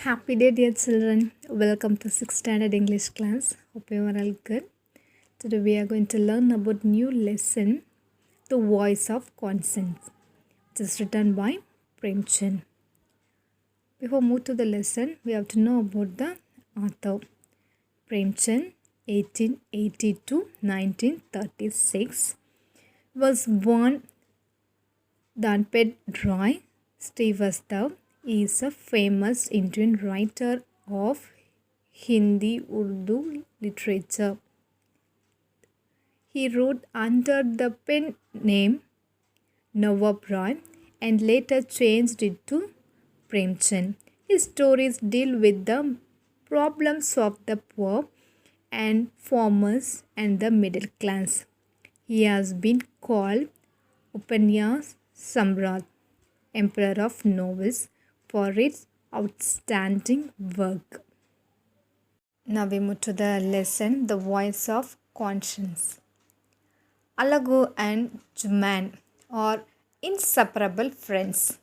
Happy day, dear children. Welcome to 6th standard English class. Hope you are all good. Today we are going to learn about new lesson, The Voice of Conscience, which is written by Premchand. Before move to the lesson, we have to know about the author. Premchand, 1880 to 1936, was born Dhanpet Roy Srivastava is a famous Indian writer of Hindi Urdu literature. He wrote under the pen name Nawab Roy and later changed it to Premchand. His stories deal with the problems of the poor and farmers and the middle class. He has been called Upanyas Samrat, Emperor of Novels, for its outstanding work. Now we move to the lesson, The Voice of Conscience. Alagu and Juman are inseparable friends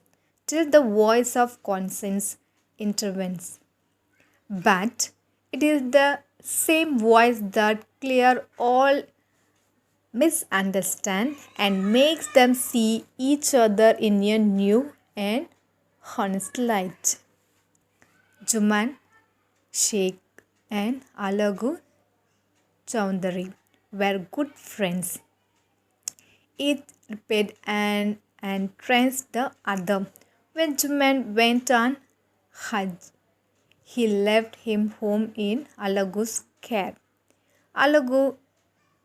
till the voice of conscience intervenes. But it is the same voice that clears all misunderstand and makes them see each other in a new and honest light. Juman Sheikh and Alagu Chowdhury were good friends. Each repaid and trained the other. When Juman went on Hajj, he left him home in Alagu's care. Alagu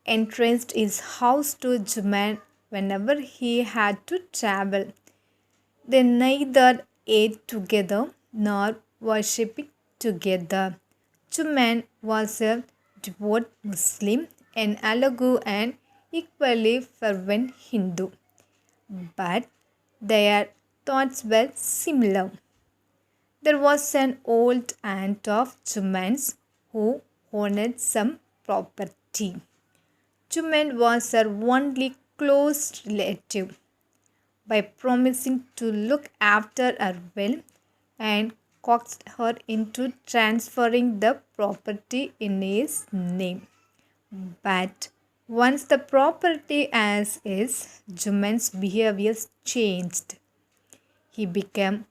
entrusted his house to Juman whenever he had to travel. They neither ate together nor worshipped together. Juman was a devout Muslim and Alagu an equally fervent Hindu, but their thoughts were similar. There was an old aunt of Juman's who owned some property. Juman was her only close relative. By promising to look after her well and coaxed her into transferring the property in his name. But once the property as is, Juman's behavior changed. He became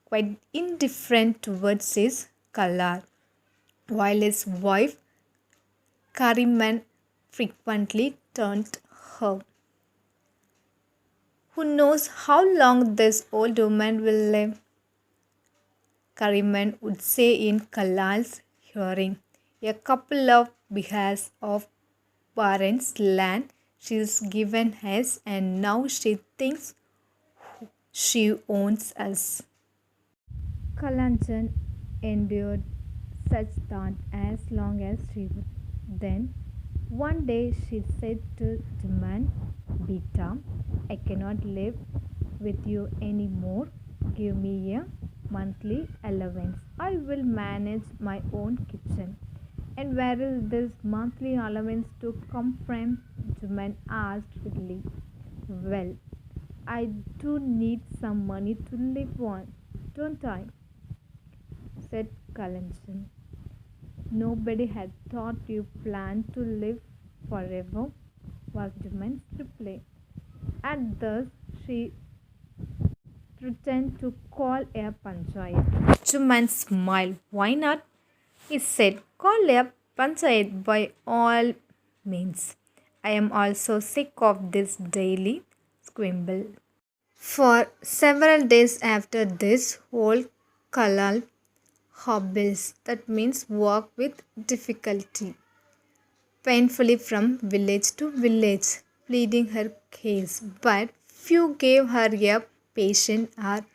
quite indifferent towards his Kalar, while his wife Kariman frequently turned her. Who knows how long this old woman will live? Kariman would say in Kalal's hearing. A couple of bighas of parents' land she is given us, and now she thinks she owns us. Kalanjan endured such thought as long as she would. Then one day she said to Juman, Beta, I cannot live with you anymore. Give me a monthly allowance. I will manage my own kitchen. And where is this monthly allowance to come from? Juman asked relief. Well, I do need some money to live on, don't I? Said Kalanjan. Nobody had thought you planned to live forever, was Juman's reply. At this, she threatened to call a panchayat. Juman smiled. Why not? He said, call a panchayat by all means. I am also sick of this daily squabble. For several days after this, whole Kalal hobbles, that means walk with difficulty, painfully from village to village, pleading her case, but few gave her a patient or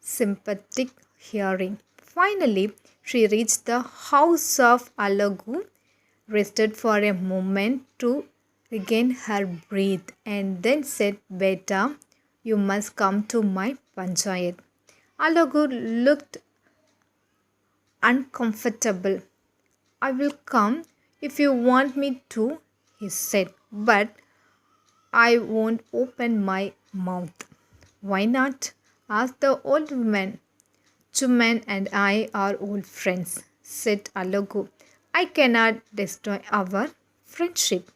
sympathetic hearing. Finally, she reached the house of Alagu, rested for a moment to regain her breath, and then said, Beta, you must come to my panchayat. Alagu looked uncomfortable. I will come if you want me to, he said, but I won't open my mouth. Why not? Asked the old woman. Chuman and I are old friends, said Alago. I cannot destroy our friendship.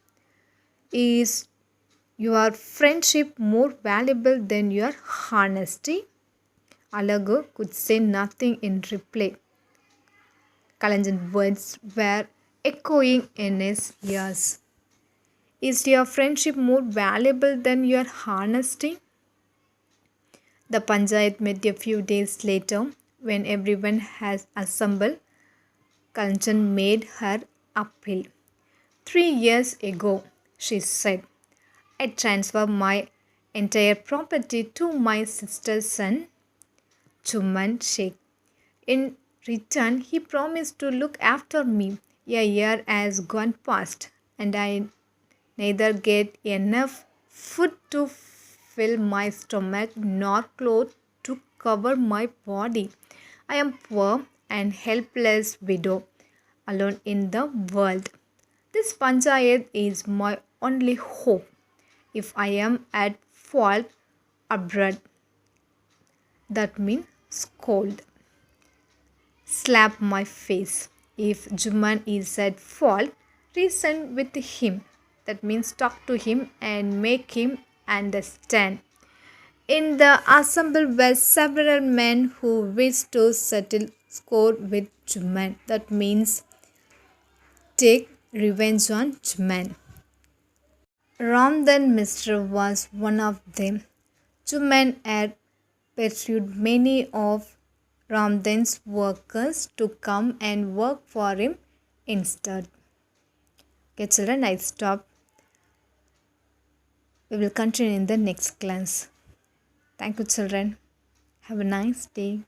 Is your friendship more valuable than your honesty? Alago could say nothing in reply. Kalanjan's words were echoing in his ears. Is your friendship more valuable than your honesty? The Panchayat met a few days later. When everyone has assembled, Kanchan made her appeal. 3 years ago, she said, I transferred my entire property to my sister's son, Chuman Sheikh. In return, he promised to look after me. A year has gone past, and I neither get enough food to fill my stomach nor clothes to cover my body. I am poor and helpless widow, alone in the world. This panchayat is my only hope. If I am at fault abroad, that means scold, slap my face. If Juman is at fault, reason with him. That means talk to him and make him understand. In the assembly were several men who wished to settle score with Juman. That means take revenge on Juman. Ramdan Mr. was one of them. Juman had pursued many of Ramdan's workers to come and work for him instead. Okay, children, I stop. We will continue in the next class. Thank you, children. Have a nice day.